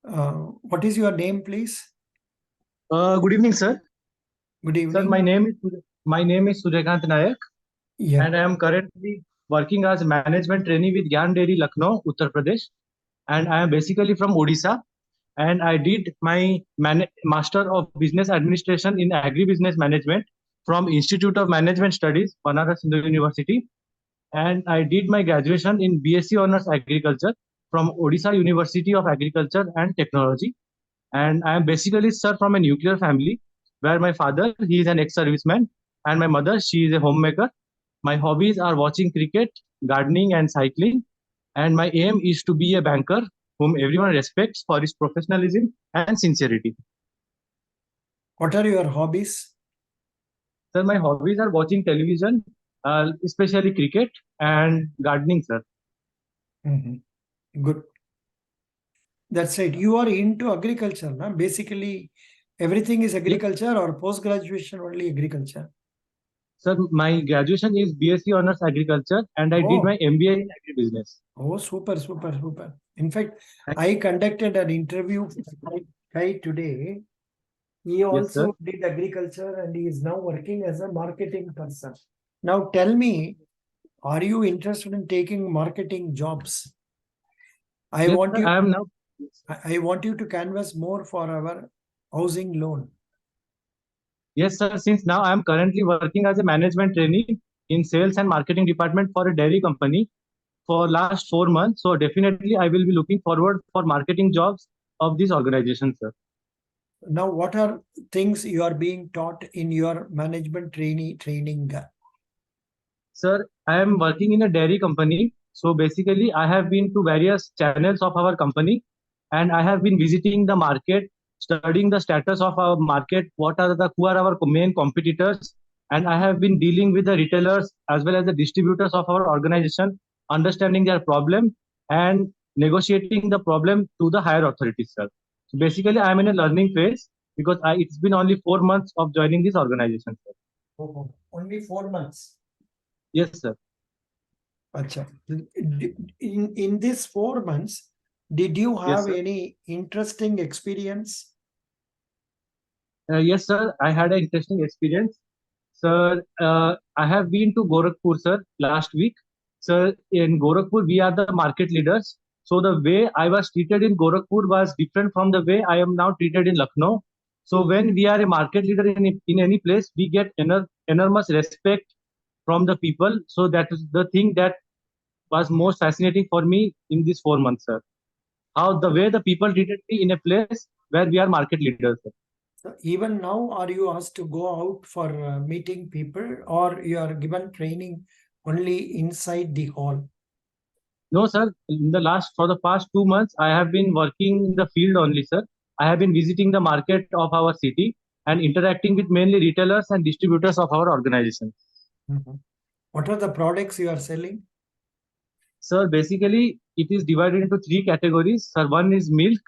What is your name, please? Good evening, sir. Good Sir, evening. my name is Suryakant Nayak, Yeah. and I am currently working as management trainee with Gyan Dairy, Lucknow, Uttar Pradesh. And I am basically from Odisha. And I did my Master of Business Administration in Agri Business Management from Institute of Management Studies, Banaras Hindu University. And I did my graduation in BSc Honors Agriculture from Odisha University of Agriculture and Technology. And I am basically, sir, from a nuclear family where my father, he is an ex-serviceman, and my mother, she is a homemaker. My hobbies are watching cricket, gardening, and cycling. And my aim is to be a banker whom everyone respects for his professionalism and sincerity. What are your hobbies? Sir, my hobbies are watching television, especially cricket and gardening, sir. Good. That's right. You are into agriculture, na? Basically, everything is Yes, agriculture or post-graduation only agriculture. sir, my graduation is BSc Honors Agriculture, and I did my Oh, MBA in Agribusiness. oh, super, super, super. In fact, I conducted an interview with a guy today. He Yes, sir. also did agriculture and he is now working as a marketing person. Now tell me, are you interested in taking marketing jobs? I Yes, want sir. you I am now. I want you to canvas more for our housing loan. Yes, sir. Since now I am currently working as a management trainee in sales and marketing department for a dairy company for last 4 months. So definitely I will be looking forward for marketing jobs of this organization, sir. Now, what are things you are being taught in your management training? Sir, I am working in a dairy company. So basically I have been to various channels of our company, and I have been visiting the market, studying the status of our market, who are our main competitors, and I have been dealing with the retailers as well as the distributors of our organization, understanding their problem and negotiating the problem to the higher authorities, sir. So basically I am in a learning phase because it's been only 4 months of joining this organization, sir. Oh, only 4 months. Yes, sir. Acha. In these 4 months, did you Yes, have sir. any interesting experience? Yes, sir. I had an interesting experience. Sir, I have been to Gorakhpur, sir, last week. Sir, in Gorakhpur, we are the market leaders. So the way I was treated in Gorakhpur was different from the way I am now treated in Lucknow. So when we are a market leader in any place, we get enormous respect from the people. So that is the thing that was most fascinating for me in these 4 months, sir. How the way the people treated me in a place where we are market leaders, sir. So even now, are you asked to go out for meeting people or you are given training only inside the hall? No, sir. For the past 2 months, I have been working in the field only, sir. I have been visiting the market of our city and interacting with mainly retailers and distributors of our organization. Mhm. What are the products you are selling? Sir, basically, it is divided into three categories. Sir, one is milk,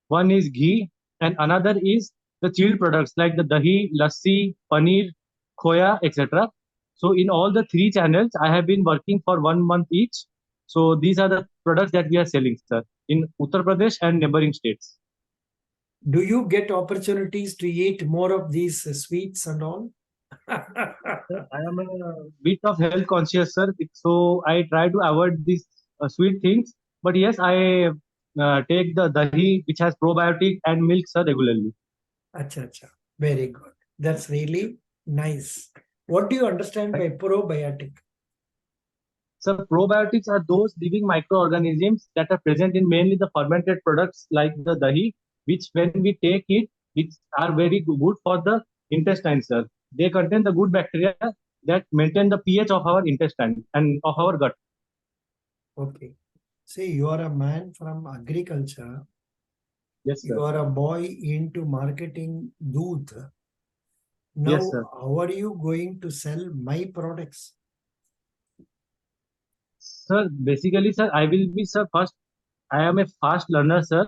one is ghee, and another is the chilled products like the dahi, lassi, paneer, khoya, etc. So, in all the three channels, I have been working for 1 month each. So, these are the products that we are selling, sir, in Uttar Pradesh and neighboring states. Do you get opportunities to eat more of these sweets and all? Sir, I am a bit of health conscious, sir. So I try to avoid these sweet things. But yes, I take the dahi, which has probiotic, and milk, sir, regularly. Acha, acha. Very good. That's really nice. What do you understand Right? by probiotic? So probiotics are those living microorganisms that are present in mainly the fermented products like the dahi, which when we take it, which are very good for the intestine, sir. They contain the good bacteria that maintain the pH of our intestine and of our gut. Okay. See, you are a man from agriculture. Yes, You sir. are a boy into marketing youth. Yes, Now, sir. how are you going to sell my products? Sir, basically, sir, I will be, sir, first, I am a fast learner, sir.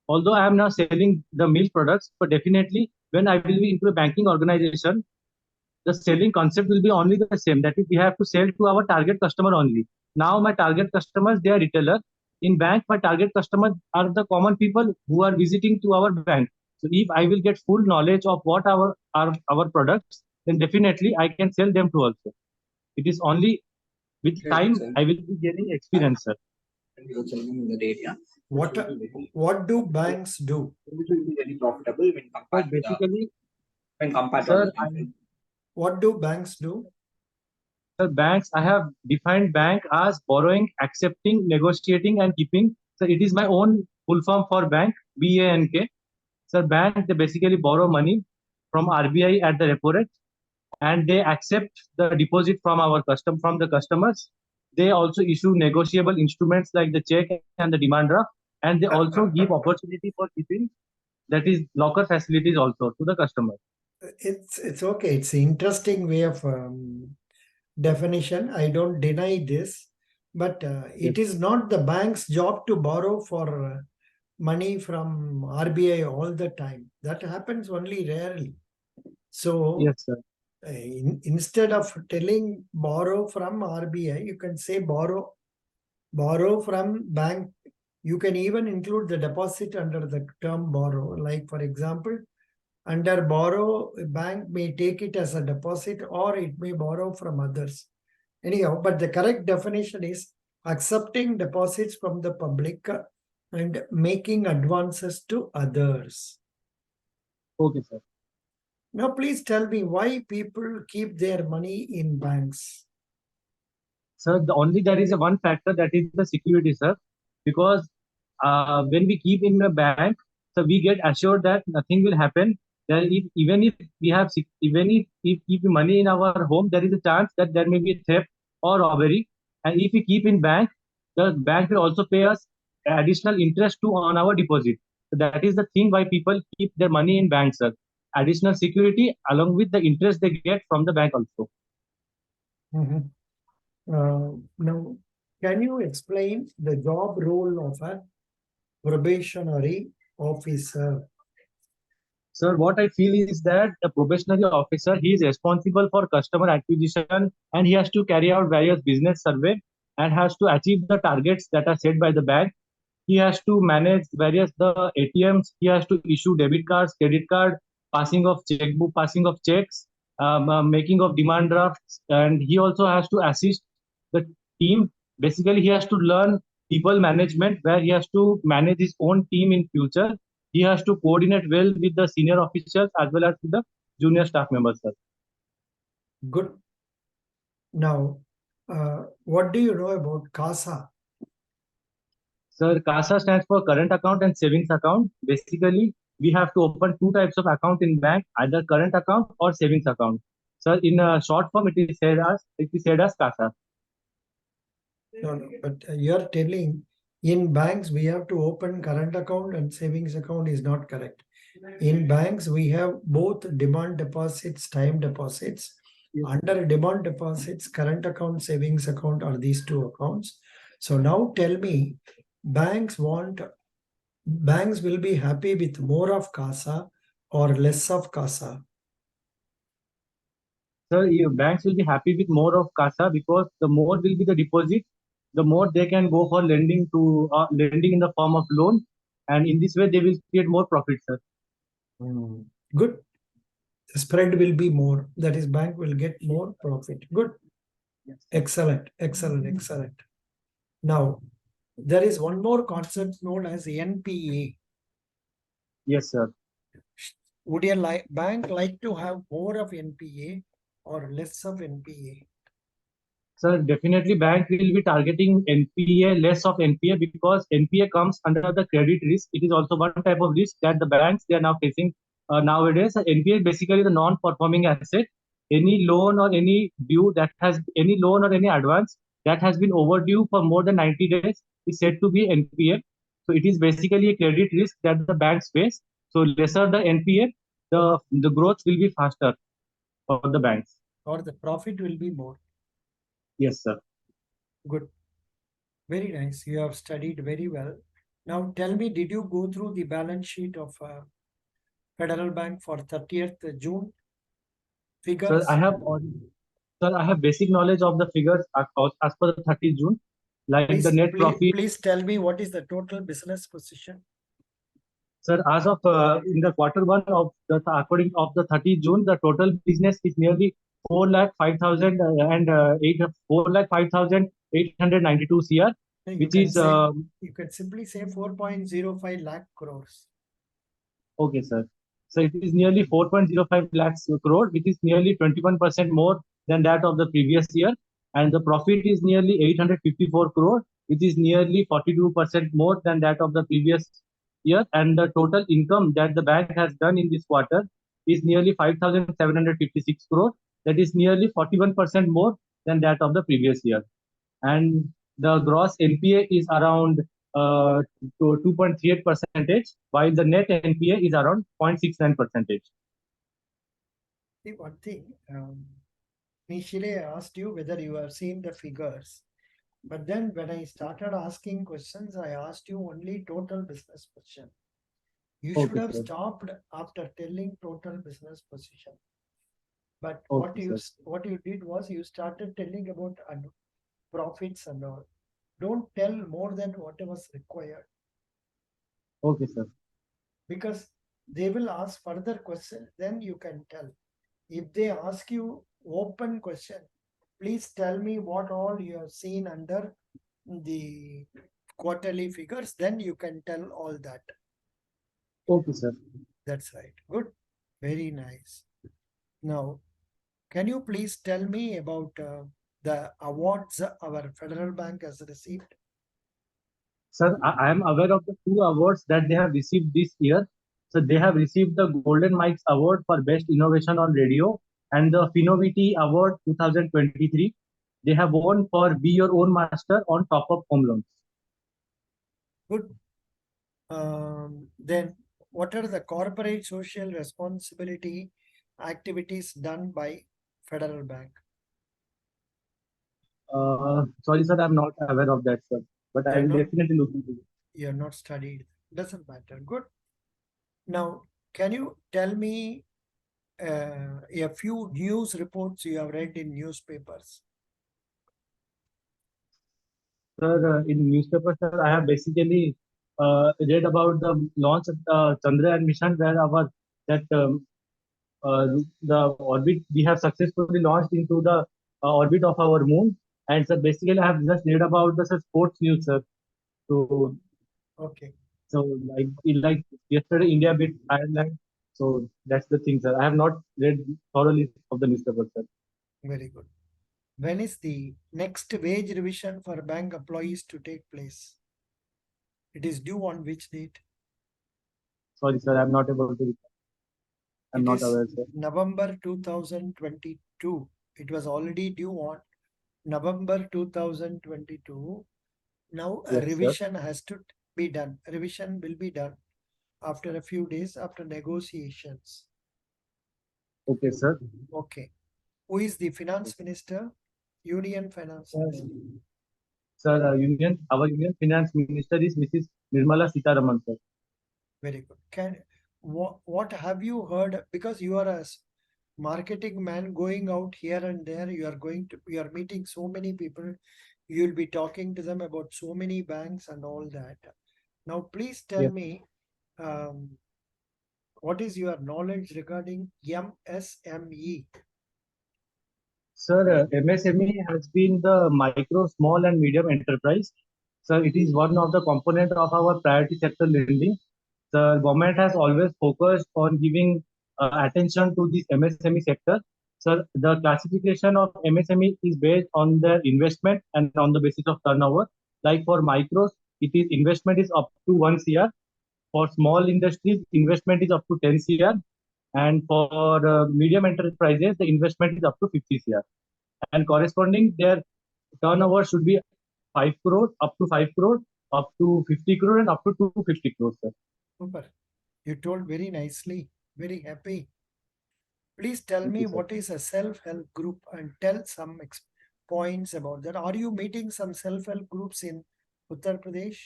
Although I am now selling the milk products, but definitely when I will be into a banking organization, the selling concept will be only the same. That is, we have to sell to our target customer only. Now, my target customers, they are retailer. in bank, my target customers are the common people who are visiting to our bank. So if I will get full knowledge of what our products, then definitely I can sell them to also. It is only with time I will be gaining experience, sir. What what do banks do? Which will be very profitable when So compared to the basically, when compared to sir, other things. What do banks do? sir, banks, I have defined bank as borrowing, accepting, negotiating, and keeping. So it is my own full form for bank, BANK. Sir, bank, they basically borrow money from RBI at the repo rate, and they accept the deposit from the customers. They also issue negotiable instruments like the check and the demand draft, and they also give opportunity for keeping, that is locker facilities also to the customer. It's okay. It's an interesting way of definition. I don't deny this, but it is not the bank's job to borrow for money from RBI all the time. That happens only rarely. So Yes, sir. instead of telling borrow from RBI, you can say borrow from bank. You can even include the deposit under the term borrow. Like for example, under borrow, a bank may take it as a deposit or it may borrow from others. Anyhow, but the correct definition is accepting deposits from the public and making advances to others. Okay, sir. Now, please tell me why people keep their money in banks. Sir, there is a one factor, that is the security, sir. Because when we keep in a bank, so we get assured that nothing will happen. That even if we have even if keep money in our home, there is a chance that there may be theft or robbery. And if we keep in bank, the bank will also pay us additional interest to on our deposit. So that is the thing why people keep their money in banks, sir. Additional security along with the interest they get from the bank also. Now, can you explain the job role of a probationary officer? Sir, what I feel is that the probationary officer, he is responsible for customer acquisition, and he has to carry out various business survey and has to achieve the targets that are set by the bank. He has to manage various the ATMs. He has to issue debit cards, credit card, passing of checkbook, passing of checks, making of demand drafts, and he also has to assist the team. Basically, he has to learn people management, where he has to manage his own team in future. He has to coordinate well with the senior officers as well as with the junior staff members, sir. Good. Now, what do you know about CASA? Sir, CASA stands for current account and savings account. Basically, we have to open two types of account in bank, either current account or savings account. Sir, in a short form, it is said as CASA. No, but you're telling in banks we have to open current account and savings account is not correct. In banks, we have both demand deposits, time deposits. Yes. Under demand deposits, current account, savings account are these two accounts. So now tell me, banks will be happy with more of CASA or less of CASA? Sir, banks will be happy with more of CASA, because the more will be the deposit, the more they can go for lending in the form of loan, and in this way they will create more profit, sir. Good. The spread will be more. That is, bank will get more profit. Good. Yes. Excellent. Excellent. Now, there is one more concept known as NPA. Yes, sir. Would your bank like to have more of NPA or less of NPA? Sir, definitely bank will be targeting NPA, less of NPA, because NPA comes under the credit risk. It is also one type of risk that the banks, they are now facing nowadays. NPA is basically the non-performing asset. Any loan or any advance that has been overdue for more than 90 days is said to be NPA. So it is basically a credit risk that the banks face. So lesser the NPA, the growth will be faster for the banks. Or the profit will be more. Yes, sir. Good. Very nice. You have studied very well. Now tell me, did you go through the balance sheet of Federal Bank for 30th June? Figures? Sir, I have basic knowledge of the figures as per the 30th June. Like Please, the net profit. please tell me what is the total business position? Sir, as of in the quarter one of the according of the 30th June, the total business is nearly 4,05,000 and 4,05,892 CR, You which can is say, you can simply say 4.05 lakh crores. okay, sir. So it is nearly 4.05 lakhs crore, which is nearly 21% more than that of the previous year, and the profit is nearly 854 crore, which is nearly 42% more than that of the previous year, and the total income that the bank has done in this quarter is nearly 5,756 crore, that is nearly 41% more than that of the previous year, and the gross NPA is around to 2.38 percentage, while the net NPA is around 0.69 percentage. See, one thing, initially I asked you whether you have seen the figures, but then when I started asking questions, I asked you only total business position. You should Okay, have sir. stopped after telling total business position. But Okay, what you did was you started telling about profits and all. Don't tell more than what was required, Okay, sir. because they will ask further question. Then you can tell. If they ask you open question, please tell me what all you have seen under the quarterly figures. Then you can tell all that. Okay, sir. That's right. Good. Very nice. Now, can you please tell me about the awards our federal bank has received? Sir, I am aware of the two awards that they have received this year. So they have received the Golden Mikes Award for Best Innovation on Radio and the Finovity Award 2023. They have won for Be Your Own Master on Top Up Home Loans. Good. Then what are the corporate social responsibility activities done by federal bank? Sorry, sir, I'm not aware of that, sir. But I You're will not- definitely look into it. You're not studied. Doesn't matter. Good. Now, can you tell me a few news reports you have read in newspapers? Sir, in newspaper, sir, I have basically read about the launch of the Chandrayaan mission, where our that the orbit we have successfully launched into the orbit of our moon. And sir, basically, I have just read about the sir, sports news, sir. So, Okay, like yesterday, India beat Ireland. So that's the thing, sir. I have not read thoroughly of the newspaper, sir. very good. When is the next wage revision for bank employees to take place? It is due on which date? Sorry, sir, I'm not able to. I'm It not is aware, sir. November 2022. It was already due on November 2022. Now a Yes, sir. revision has to be done. Revision will be done after a few days after negotiations. Okay, sir. Okay. Who is the finance minister? Union finance minister. Sir, our Union Finance Minister is Mrs. Nirmala Sitaraman, sir. Very good. What have you heard? Because you are a marketing man going out here and there, you are meeting so many people, you'll be talking to them about so many banks and all that. Now, please tell Yes. me, what is your knowledge regarding MSME? Sir, MSME has been the micro, small, and medium enterprise. Sir, it is one of the component of our priority sector lending. The government has always focused on giving attention to this MSME sector. So the classification of MSME is based on their investment and on the basis of turnover. Like for micros, it is investment is up to 1 CR. For small industries, investment is up to 10 CR. And for medium enterprises, the investment is up to 50 CR. And corresponding, their turnover should be 5 crore, up to 5 crore, up to 50 crore, and up to 250 crores, sir. Super. You told very nicely. Very happy. Please tell Thank me you, sir. what is a self-help group and tell some points about that. Are you meeting some self-help groups in Uttar Pradesh?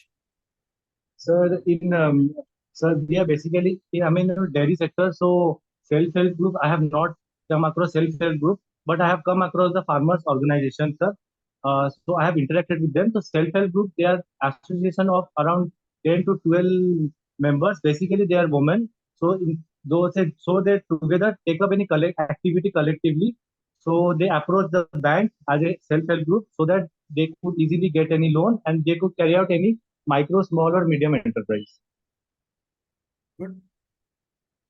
Sir, sir, we are basically, I'm in the dairy sector, so self-help group, I have not come across self-help group, but I have come across the farmers organization, sir. So I have interacted with them. So self-help group, they are association of around 10 to 12 members. Basically, they are women. So so they together take up any activity collectively. So they approach the bank as a self-help group so that they could easily get any loan and they could carry out any micro, small or medium enterprise. Good.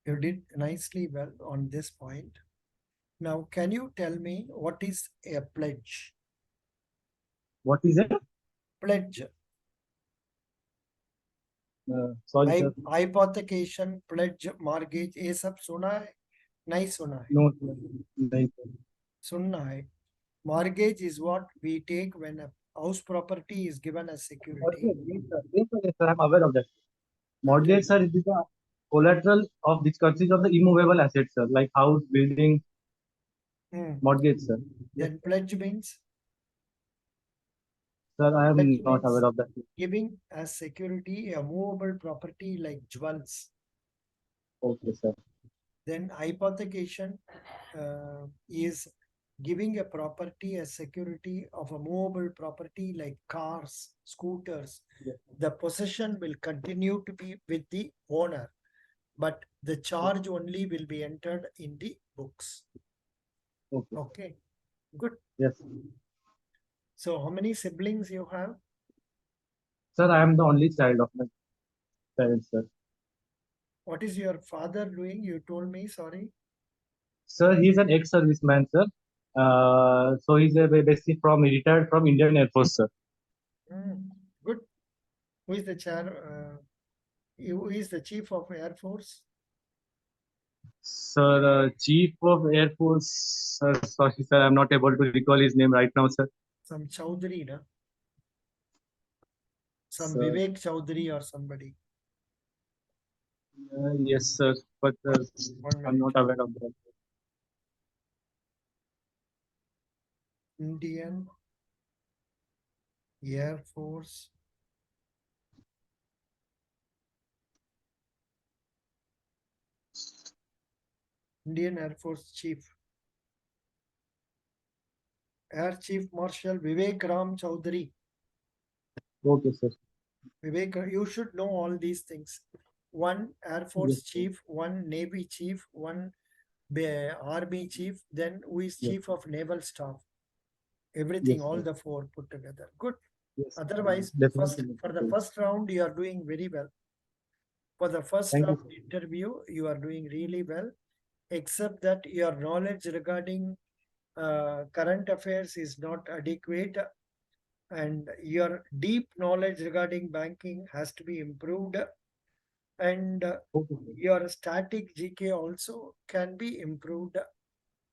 You did nicely well on this point. Now, can you tell me what is a pledge? What is it? Pledge. Sorry, sir. Hypothecation, pledge, mortgage, ये सब सुना है? नहीं सुना है? No, sir. नहीं, sir. सुनना है. Mortgage is what we take when a house property is given as security. Yes, sir. Yes, sir. Yes, sir. I'm aware of that. Mortgage, sir, is the collateral of which consists of the immovable assets, sir, like house, building, mortgage, sir. Then pledge means? Sir, I am Pledge not means aware of that. giving as security a movable property like jewels. Okay, sir. Then hypothecation is giving a property as security of a movable property like cars, scooters. Yes. The possession will continue to be with the owner, but the charge only will be entered in the books. Okay. Okay, good. Yes. So how many siblings you have? Sir, I am the only child of my parents, sir. What is your father doing? You told me, sorry. Sir, he is an ex-serviceman, sir. So he's basically retired from Indian Air Force, sir. Good. Who is the chair? Who is the chief of Air Force? Sir, Chief of Air Force. Sorry, sir, I'm not able to recall his name right now, sir. Some Chaudhary, na? Some Sir. Vivek Chaudhary or somebody. Yes, sir, but One I'm minute. not aware of that. Indian Air Force. Indian Air Force Chief. Air Chief Marshal Vivek Ram Chaudhary. Okay, sir. Vivek, you should know all these things. One Air Force Yes, Chief, one Navy Chief, one Army Chief, then who is Yes. Chief of Naval Staff. Everything, Yes, all sir. the four put together. Good. Yes, Otherwise, definitely. for the first round, you are doing very well. For the first Thank round you, interview, you are doing really well, except that your knowledge regarding current affairs is not adequate, and your deep knowledge regarding banking has to be improved, and Okay. your static GK also can be improved,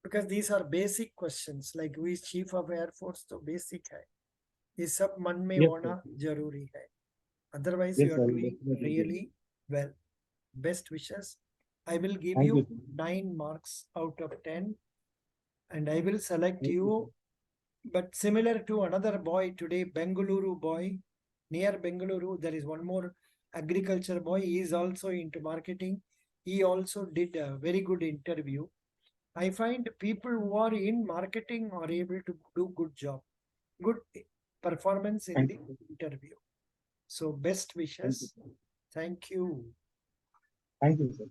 because these are basic questions like who is chief of Air Force, तो basic है. ये सब मन में Yes, होना sir. जरूरी है. Otherwise, Yes, you are sir. doing Definitely. really well. Best wishes. I will give Thank you you, sir. 9 marks out of 10, and I will select Thank you. But similar to another boy today, Bengaluru boy, near Bengaluru, there is one more agriculture boy. He is also into marketing. He also did a very good interview. I find people who are in marketing are able to do good job, good performance in Thank the you. interview. So best wishes. Thank you. Thank you, sir.